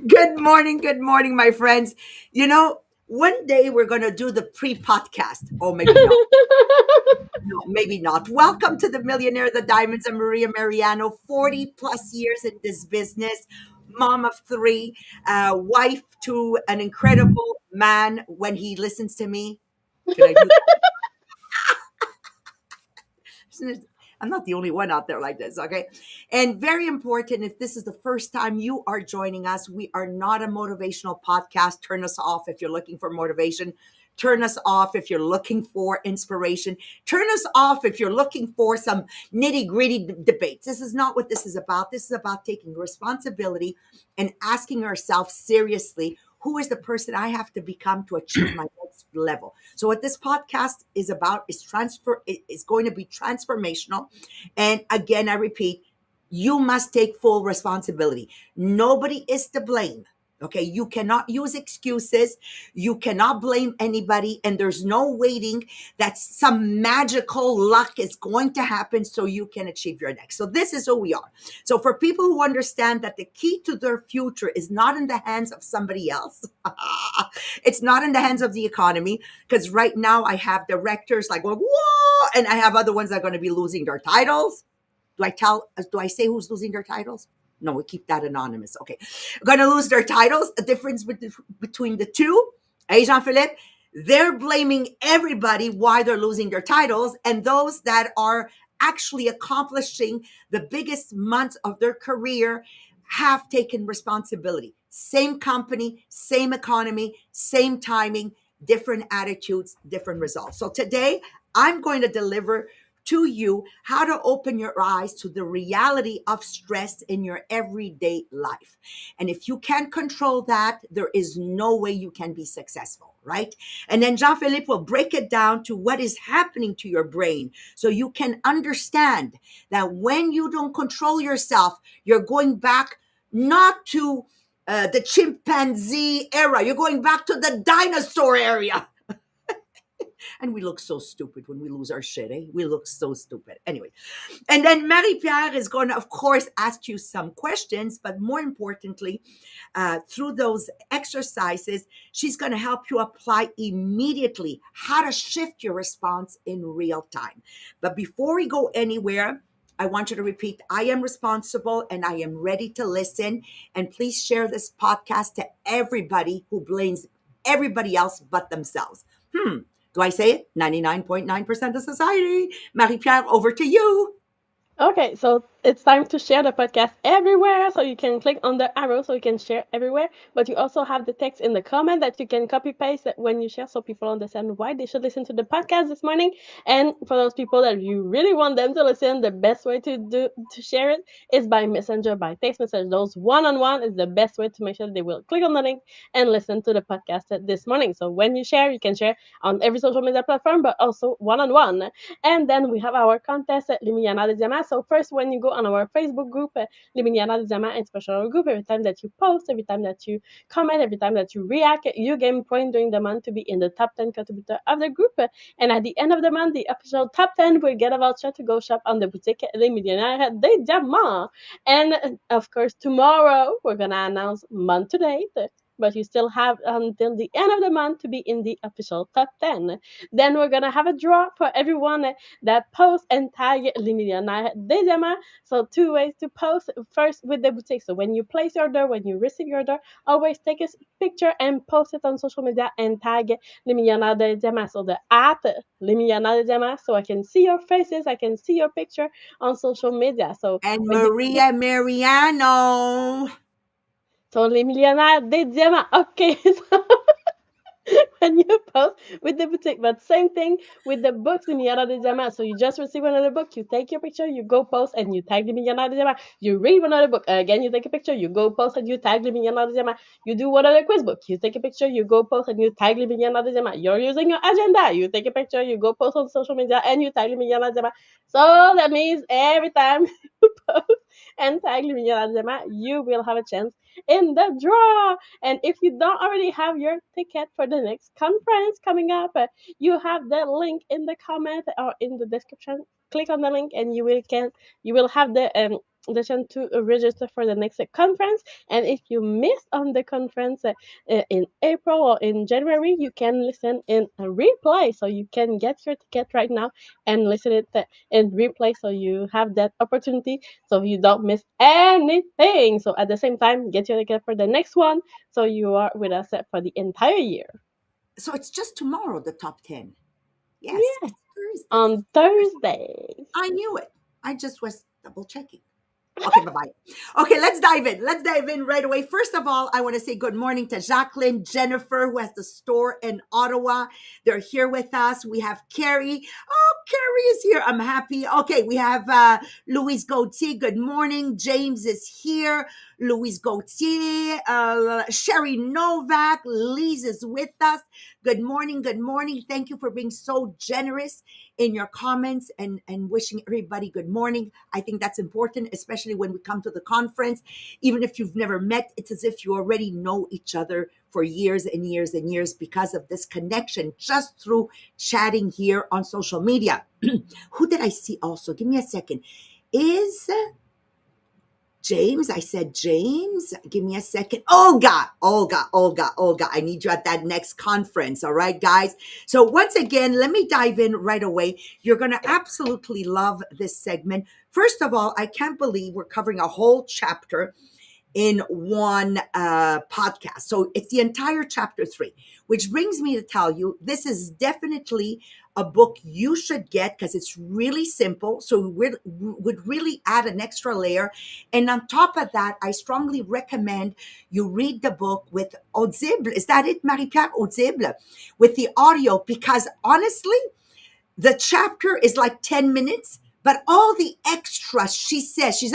Good morning, my friends. One day we're going to do the pre-podcast. Oh, maybe not. No, maybe not. Welcome to the Millionaire, the Diamonds, and Maria Mariano. 40 plus years in this business, mom of three, wife to an incredible man when he listens to me. Can I do that? I'm not the only one out there like this, okay? And very important, if this is the first time you are joining us, we are not a motivational podcast. Turn us off if you're looking for motivation. Turn us off if you're looking for inspiration. Turn us off if you're looking for some nitty gritty debates. This is not what this is about. This is about taking responsibility and asking ourselves seriously, who is the person I have to become to achieve my next level? So what this podcast is about is going to be transformational. And again, I repeat, you must take full responsibility. Nobody is to blame. Okay, you cannot use excuses. You cannot blame anybody, and there's no waiting that some magical luck is going to happen so you can achieve your next. So this is who we are. So for people who understand that the key to their future is not in the hands of somebody else, it's not in the hands of the economy, because right now I have directors like, whoa, and I have other ones that are going to be losing their titles. Do I say who's losing their titles? No, we keep that anonymous. Okay. Going to lose their titles. A difference between the two. Hey, Jean-Philippe, they're blaming everybody why they're losing their titles. And those that are actually accomplishing the biggest months of their career have taken responsibility. Same company, same economy, same timing, different attitudes, different results. So today I'm going to deliver to you how to open your eyes to the reality of stress in your everyday life. And if you can't control that, there is no way you can be successful, right? And then Jean-Philippe will break it down to what is happening to your brain so you can understand that when you don't control yourself, you're going back not to the chimpanzee era, you're going back to the dinosaur area. And we look so stupid when we lose our shit, eh? We look so stupid. Anyway. And then Marie-Pierre is going to, of course, ask you some questions, but more importantly, through those exercises, she's going to help you apply immediately how to shift your response in real time. But before we go anywhere, I want you to repeat, I am responsible and I am ready to listen. And please share this podcast to everybody who blames everybody else but themselves. Do I say it? 99.9% of society. Marie-Pierre, over to you. Okay, so it's time to share the podcast everywhere. So you can click on the arrow so you can share everywhere. But you also have the text in the comment that you can copy paste when you share so people understand why they should listen to the podcast this morning. And for those people that you really want them to listen, the best way to share it is by messenger, by text message. Those one-on-one is the best way to make sure they will click on the link and listen to the podcast this morning. So when you share, you can share on every social media platform, but also one-on-one. And then we have our contest at Les Millionnaires des Diamants. So first, when you go on our Facebook group, Les Millionnaires des Diamants Inspirational Group, every time that you post, every time that you comment, every time that you react, you gain point during the month to be in the top 10 contributor of the group. And at the end of the month, the official top 10 will get a voucher to go shop on the boutique Les Millionnaires des Diamants. And of course, tomorrow we're going to announce month to date, but you still have until the end of the month to be in the official top 10. Then we're going to have a draw for everyone that posts and tag Les Millionnaires des Diamants. So two ways to post. First with the boutique. So when you place your order, when you receive your order, always take a picture and post it on social media and tag Les Millionnaires des Diamants. So the at Les Millionnaires des Diamants. So I can see your faces, I can see your picture on social media. So And when you Maria Mariano. so Les Millionnaires des Diamants. Okay. When you post with the boutique. But same thing with the books in Millionnaire des Diamants. So you just receive another book, you take your picture, you go post and you tag the Millionnaire des Diamants. You read another book, again you take a picture, you go post and you tag the Millionnaire des Diamants. You do one other quiz book, you take a picture, you go post and you tag the Millionnaire des Diamants. You're using your agenda, you take a picture, you go post on social media and you tag the Millionnaire des Diamants. So that means every time you post and tag the Millionnaire des Diamants, you will have a chance in the draw. And if you don't already have your ticket for the next conference coming up, you have the link in the comment or in the description. Click on the link and you will have the decision to register for the next conference. And if you missed on the conference in April or in January, you can listen in a replay. So you can get your ticket right now and listen it in replay. So you have that opportunity. So you don't miss anything. So at the same time, get your ticket for the next one. So you are with us for the entire year. So it's just tomorrow, the top 10. Yes, Yeah, it's Thursday. on Thursdays. I knew it. I just was double checking. Okay, bye bye. Okay, let's dive in. Let's dive in right away. First of all, I want to say good morning to Jacqueline, Jennifer, who has the store in Ottawa. They're here with us. We have Carrie. Oh, Carrie is here. I'm happy. Okay, we have Louise Gauthier. Good morning. James is here. Louise Gauthier, Sherry Novak, Lise is with us. Good morning. Good morning. Thank you for being so generous in your comments and wishing everybody good morning. I think that's important, especially when we come to the conference. Even if you've never met, it's as if you already know each other for years and years and years because of this connection just through chatting here on social media. Who did I see also? Give me a second. Is James? I said James. Give me a second. Olga. I need you at that next conference. All right, guys. So once again, let me dive in right away. You're going to absolutely love this segment. First of all, I can't believe we're covering a whole chapter in one podcast. So it's the entire chapter 3, which brings me to tell you this is definitely a book you should get because it's really simple. So we would really add an extra layer. And on top of that, I strongly recommend you read the book with Audible. Is that it, Marie-Pierre? Audible, with the audio, because honestly, the chapter is like 10 minutes, but all the extras she says, she's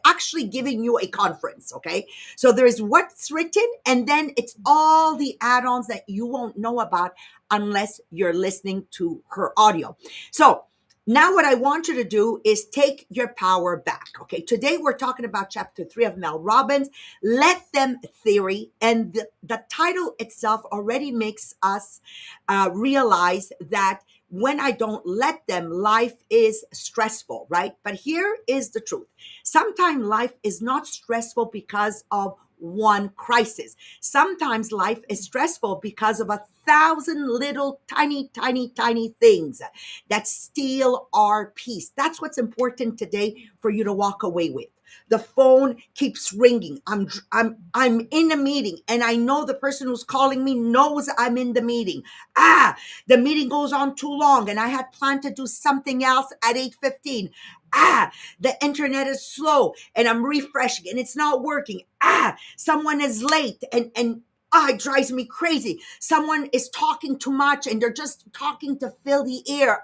actually giving you a conference, okay? So there's what's written, and then it's all the add-ons that you won't know about unless you're listening to her audio. So now what I want you to do is take your power back, okay? Today we're talking about chapter 3 of Mel Robbins, Let Them Theory, and the title itself already makes us realize that when I don't let them, life is stressful, right? But here is the truth. Sometimes life is not stressful because of one crisis. Sometimes life is stressful because of 1,000 little tiny things that steal our peace. That's what's important today for you to walk away with. The phone keeps ringing. I'm in a meeting, and I know the person who's calling me knows I'm in the meeting. The meeting goes on too long, and I had planned to do something else at 8:15. The internet is slow, and I'm refreshing, and it's not working. Someone is late, and it drives me crazy. Someone is talking too much, and they're just talking to fill the air.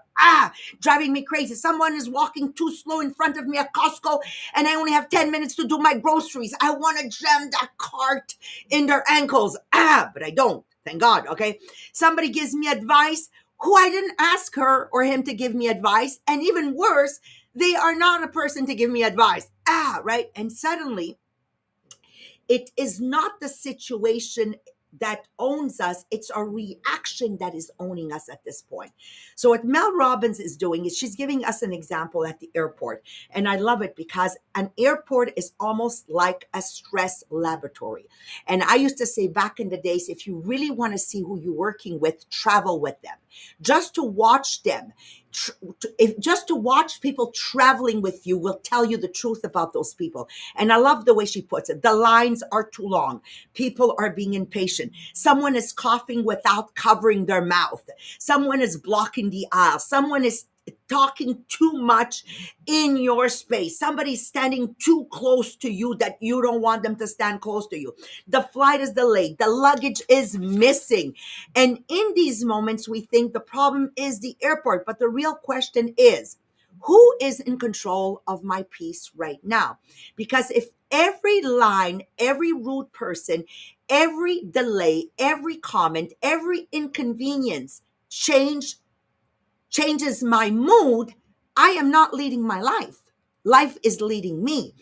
Driving me crazy. Someone is walking too slow in front of me at Costco, and I only have 10 minutes to do my groceries. I want to jam that cart in their ankles. But I don't. Thank God. Okay. Somebody gives me advice who I didn't ask her or him to give me advice. And even worse, they are not a person to give me advice. Right. And suddenly, it is not the situation that owns us. It's our reaction that is owning us at this point. So what Mel Robbins is doing is she's giving us an example at the airport. And I love it because an airport is almost like a stress laboratory. And I used to say back in the days, if you really want to see who you're working with, travel with them. Just to watch them, just to watch people traveling with you will tell you the truth about those people. And I love the way she puts it. The lines are too long. People are being impatient. Someone is coughing without covering their mouth. Someone is blocking the aisle. Someone is talking too much in your space. Somebody's standing too close to you that you don't want them to stand close to you. The flight is delayed. The luggage is missing. And in these moments, we think the problem is the airport. But the real question is, who is in control of my peace right now? Because if every line, every rude person, every delay, every comment, every inconvenience changes my mood, I am not leading my life. Life is leading me.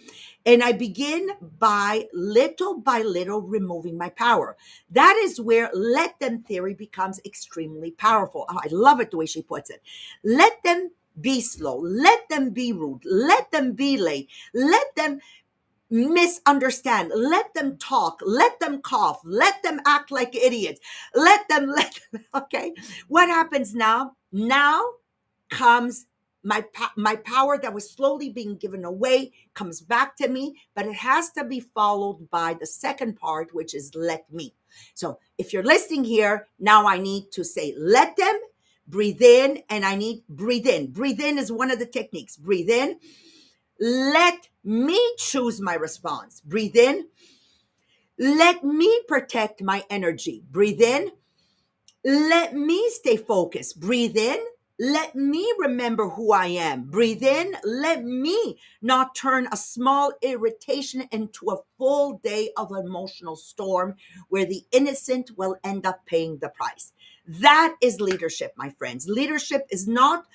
And I begin by little removing my power. That is where let them theory becomes extremely powerful. I love it the way she puts it. Let them be slow. Let them be rude. Let them be late. Let them misunderstand. Let them talk. Let them cough. Let them act like idiots. Let them, okay. What happens now? Now comes my power that was slowly being given away comes back to me, but it has to be followed by the second part, which is let me. So if you're listening here, now I need to say let them, breathe in, and I need breathe in. Breathe in is one of the techniques. Breathe in. Let me choose my response. Breathe in. Let me protect my energy. Breathe in. Let me stay focused. Breathe in. Let me remember who I am. Breathe in. Let me not turn a small irritation into a full day of emotional storm where the innocent will end up paying the price. That is leadership, my friends. Leadership is not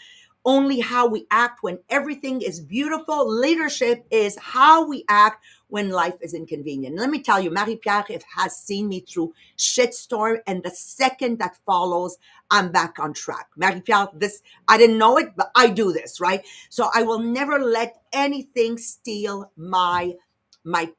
only how we act when everything is beautiful. Leadership is how we act when life is inconvenient. Let me tell you, Marie-Pierre has seen me through shitstorm, and the second that follows, I'm back on track. Marie-Pierre, this, I didn't know it, but I do this, right? So I will never let anything steal my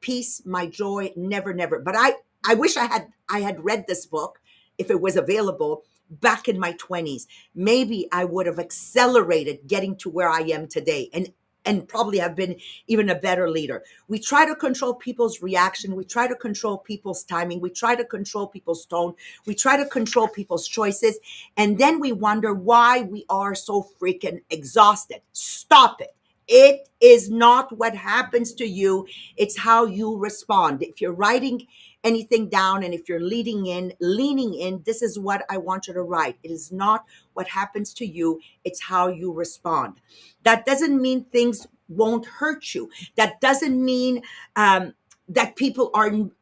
peace, my joy, never, never. But I wish I had read this book if it was available back in my 20s. Maybe I would have accelerated getting to where I am today, and probably have been even a better leader. We try to control people's reaction. We try to control people's timing. We try to control people's tone. We try to control people's choices. And then we wonder why we are so freaking exhausted. Stop it. It is not what happens to you. It's how you respond. If you're writing anything down, and if you're leaning in, this is what I want you to write. It is not what happens to you. It's how you respond. That doesn't mean things won't hurt you. That doesn't mean that people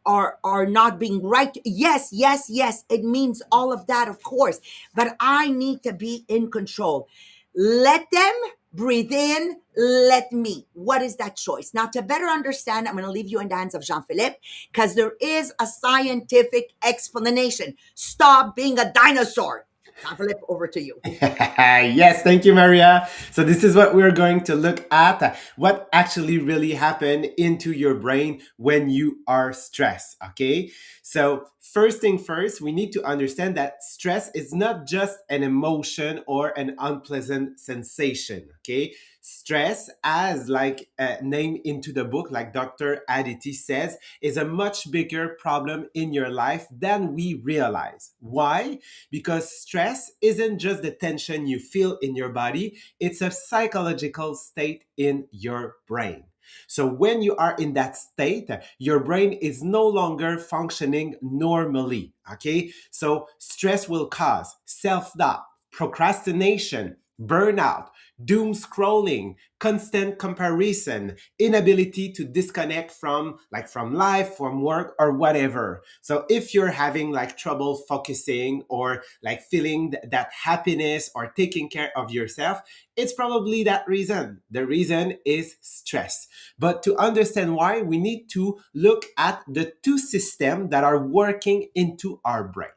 are not being right. Yes, yes, yes. It means all of that, of course. But I need to be in control. Let them breathe in. Let me. What is that choice? Now, to better understand, I'm going to leave you in the hands of Jean-Philippe, because there is a scientific explanation. Stop being a dinosaur. Jean-Philippe, over to you. Yes, thank you, Maria. So this is what we're going to look at, what actually really happened into your brain when you are stressed, okay? So first thing first, we need to understand that stress is not just an emotion or an unpleasant sensation, okay? Stress, as like named into the book, like Dr. Aditi says, is a much bigger problem in your life than we realize. Why? Because stress isn't just the tension you feel in your body, it's a psychological state in your brain. So when you are in that state, your brain is no longer functioning normally. Okay. So stress will cause self doubt, procrastination, burnout, doom scrolling, constant comparison, inability to disconnect from life, from work or whatever. So if you're having like trouble focusing or like feeling that happiness or taking care of yourself, it's probably that reason. The reason is stress. But to understand why, we need to look at the two systems that are working into our brain.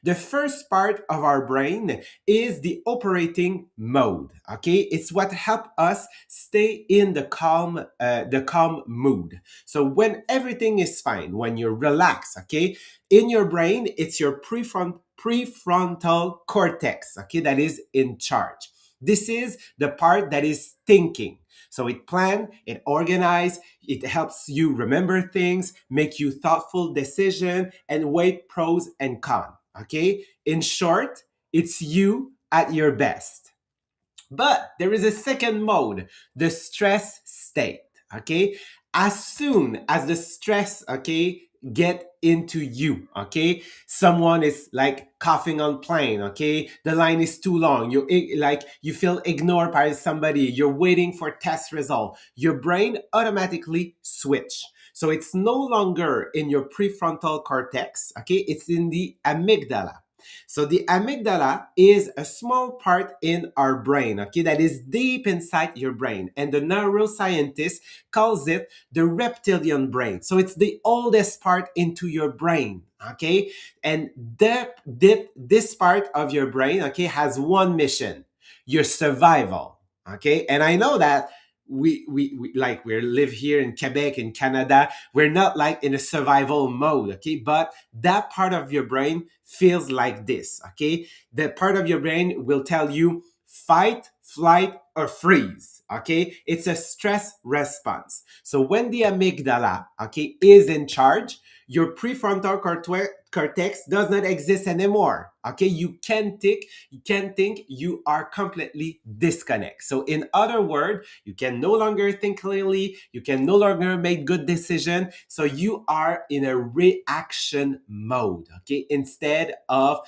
The first part of our brain is the operating mode. Okay, it's what helps us stay in the calm mood. So when everything is fine, when you're relaxed, okay, in your brain, it's your prefrontal cortex, okay, that is in charge. This is the part that is thinking. So it plan, it organize, it helps you remember things, make you thoughtful decision, and weigh pros and cons. Okay? In short, it's you at your best. But there is a second mode, the stress state. Okay? As soon as the stress, okay, get into you, okay, someone is like coughing on plane, okay, the line is too long, you feel ignored by somebody, you're waiting for test result, your brain automatically switch. So it's no longer in your prefrontal cortex, okay, it's in the amygdala. So the amygdala is a small part in our brain, okay, that is deep inside your brain, and the neuroscientist calls it the reptilian brain. So it's the oldest part into your brain, okay? And this part of your brain, okay, has one mission, your survival. Okay, and I know that we like we live here in Quebec in Canada, we're not like in a survival mode. Okay, but that part of your brain feels like this. Okay, the part of your brain will tell you fight, flight, or freeze. Okay, it's a stress response. So when the amygdala, okay, is in charge, your prefrontal cortex does not exist anymore. Okay, you can think, you are completely disconnect. So in other words, you can no longer think clearly, you can no longer make good decision. So you are in a reaction mode, okay, instead of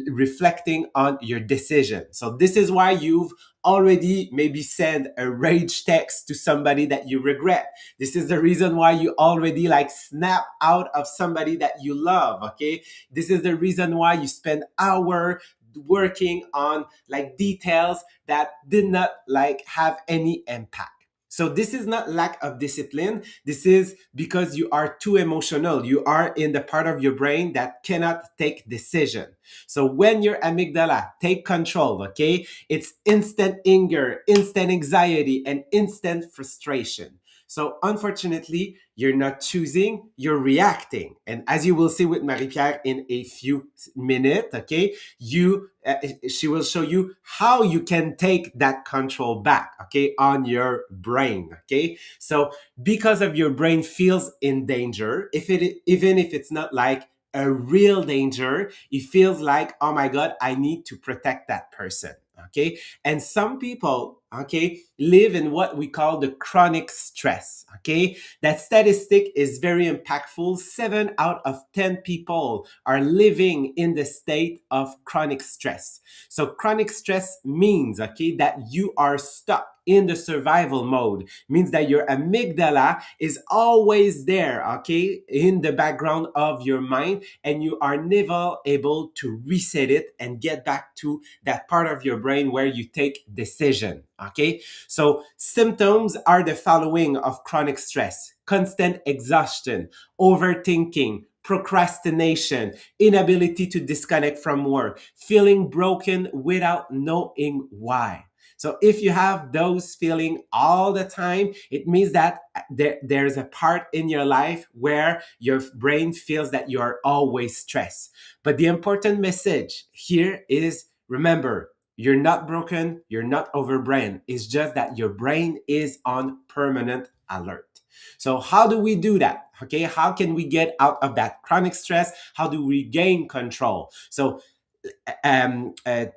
reflecting on your decision. So this is why you've already maybe sent a rage text to somebody that you regret. This is the reason why you already like snap out of somebody that you love. Okay, this is the reason why you spend hours working on like details that did not like have any impact. So this is not lack of discipline. This is because you are too emotional. You are in the part of your brain that cannot take decision. So when your amygdala take control, okay, it's instant anger, instant anxiety, and instant frustration. So unfortunately, you're not choosing, you're reacting. And as you will see with Marie-Pierre in a few minutes, okay, she will show you how you can take that control back, okay, on your brain, okay? So because of your brain feels in danger, if it even if it's not like a real danger, it feels like, oh my God, I need to protect that person. Okay. And some people, okay, live in what we call the chronic stress. Okay. That statistic is very impactful. 7 out of 10 people are living in the state of chronic stress. So chronic stress means, okay, that you are stuck in the survival mode, means that your amygdala is always there, okay, in the background of your mind, and you are never able to reset it and get back to that part of your brain where you take decision. Okay, so symptoms are the following of chronic stress: constant exhaustion, overthinking, procrastination, inability to disconnect from work, feeling broken without knowing why. So if you have those feeling all the time, it means that there's a part in your life where your brain feels that you are always stressed. But the important message here is, remember, you're not broken, you're not overbrain. It's just that your brain is on permanent alert. So how do we do that? Okay, how can we get out of that chronic stress? How do we gain control? So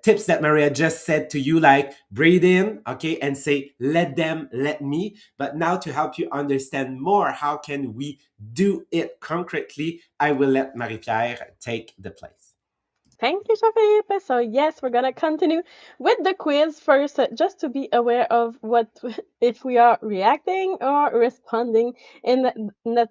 tips that Maria just said to you, like breathe in, okay, and say, let them, let me. But now to help you understand more, how can we do it concretely, I will let Marie-Pierre take the place. Thank you, Jean-Philippe. So yes, we're gonna continue with the quiz first, just to be aware of what if we are reacting or responding in that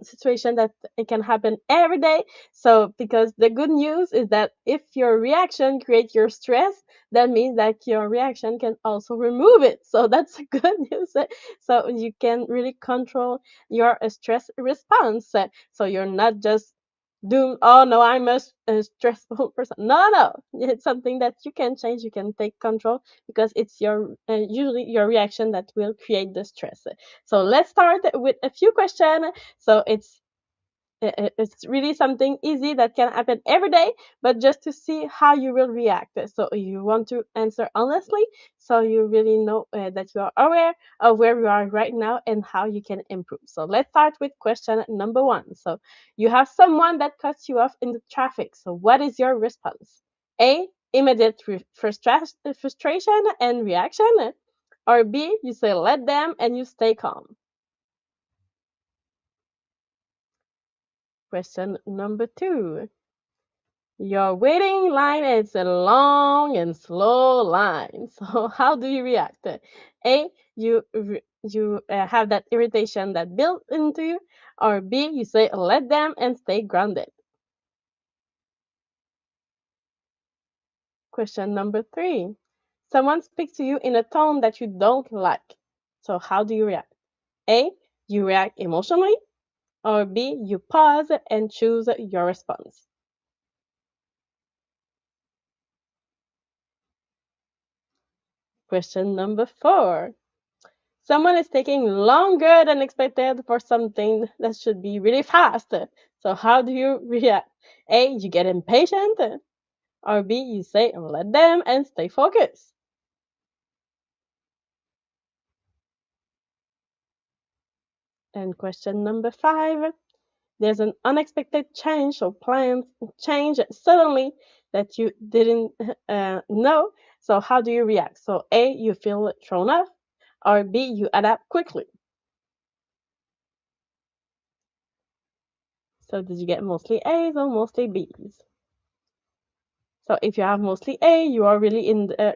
situation that it can happen every day. So because the good news is that if your reaction creates your stress, that means that your reaction can also remove it. So that's good news. So you can really control your stress response. So you're not just doom, oh no, I'm a stressful person. No, it's something that you can change, you can take control, because it's your usually your reaction that will create the stress. So let's start with a few questions. So it's really something easy that can happen every day, but just to see how you will react. So you want to answer honestly, so you really know that you are aware of where you are right now and how you can improve. So let's start with question number one. So you have someone that cuts you off in the traffic. So what is your response? A, immediate frustration and reaction, or B, you say let them and you stay calm. Question number two. Your waiting line is a long and slow line. So how do you react? A, you have that irritation that built into you, or B, you say let them and stay grounded. Question number three. Someone speaks to you in a tone that you don't like. So how do you react? A, you react emotionally, or B, you pause and choose your response. Question number 4. Someone is taking longer than expected for something that should be really fast. So how do you react? A, you get impatient, or B, you say let them and stay focused. And question number 5. There's an unexpected change or plans change suddenly that you didn't know. So how do you react? So A, you feel thrown off, or B, you adapt quickly. So did you get mostly A's or mostly B's? So if you have mostly A, you are really in the,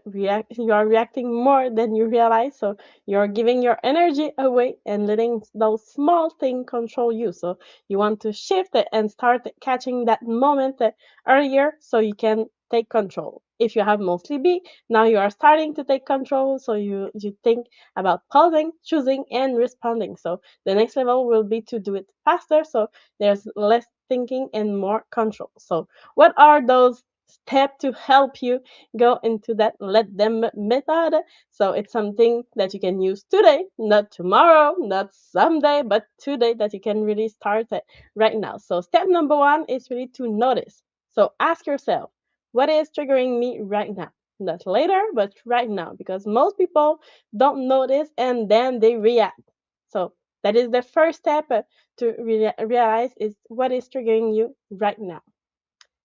you are reacting more than you realize. So you're giving your energy away and letting those small things control you. So you want to shift it and start catching that moment earlier so you can take control. If you have mostly B, now you are starting to take control. So you think about pausing, choosing, and responding. So the next level will be to do it faster. So there's less thinking and more control. So what are those step to help you go into that let them method? So it's something that you can use today, not tomorrow, not someday, but today, that you can really start it right now. So step number 1 is really to notice. So ask yourself, what is triggering me right now? Not later, but right now, because most people don't notice and then they react. So that is the first step to realize is what is triggering you right now.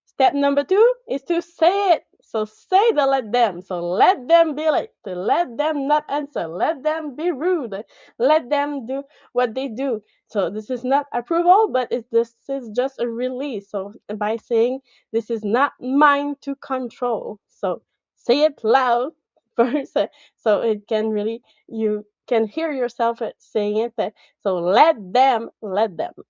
Step number 2 is to say it. So say the let them. So let them be late. Let them not answer. Let them be rude. Let them do what they do. So this is not approval, but this is just a release. So by saying this is not mine to control. So say it loud first, so it can really, you can hear yourself saying it. So let them.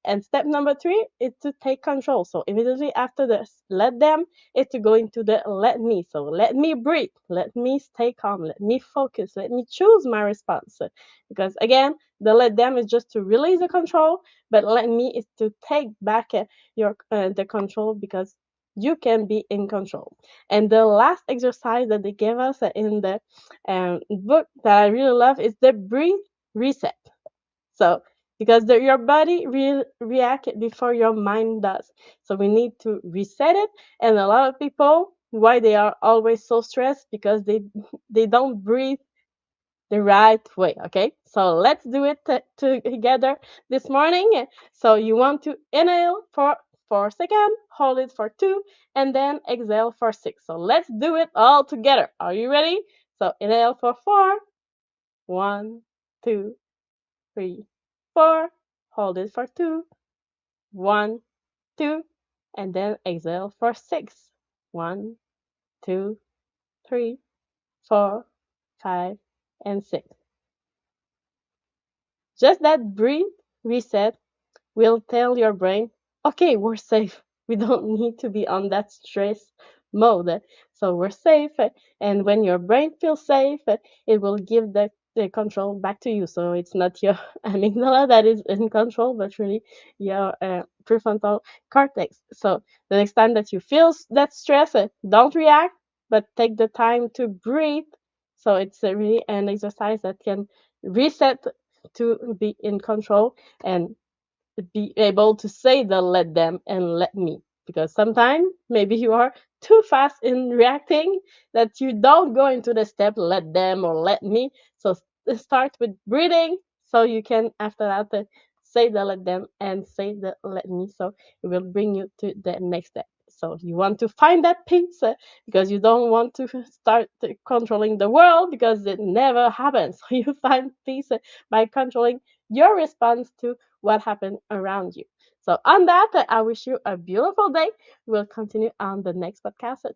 And step number 3 is to take control. So immediately after this, let them, is to go into the let me. So let me breathe. Let me stay calm. Let me focus. Let me choose my response. Because again, the let them is just to release the control, but let me is to take back your the control, because you can be in control. And the last exercise that they gave us in the book that I really love is the breathe reset. So because your body react before your mind does. So we need to reset it. And a lot of people, why they are always so stressed, because they don't breathe the right way. Okay, so let's do it together this morning. So you want to inhale for 4 seconds, hold it for 2, and then exhale for 6. So let's do it all together. Are you ready? So inhale for 4. 1, 2, 3, 4. Hold it for 2. 1, 2, and then exhale for 6. 1, 2, 3, 4, 5, and 6. Just that breathe reset will tell your brain, okay, we're safe. We don't need to be on that stress mode. So we're safe. And when your brain feels safe, it will give the control back to you. So it's not your amygdala that is in control, but really your prefrontal cortex. So the next time that you feel that stress, don't react, but take the time to breathe. So it's really an exercise that can reset to be in control and be able to say the let them and let me, because sometimes maybe you are too fast in reacting that you don't go into the step let them or let me. So start with breathing, so you can after that say the let them and say the let me, so it will bring you to the next step. So you want to find that peace, because you don't want to start controlling the world, because it never happens. So you find peace by controlling your response to what happened around you. So on that, I wish you a beautiful day. We'll continue on the next podcast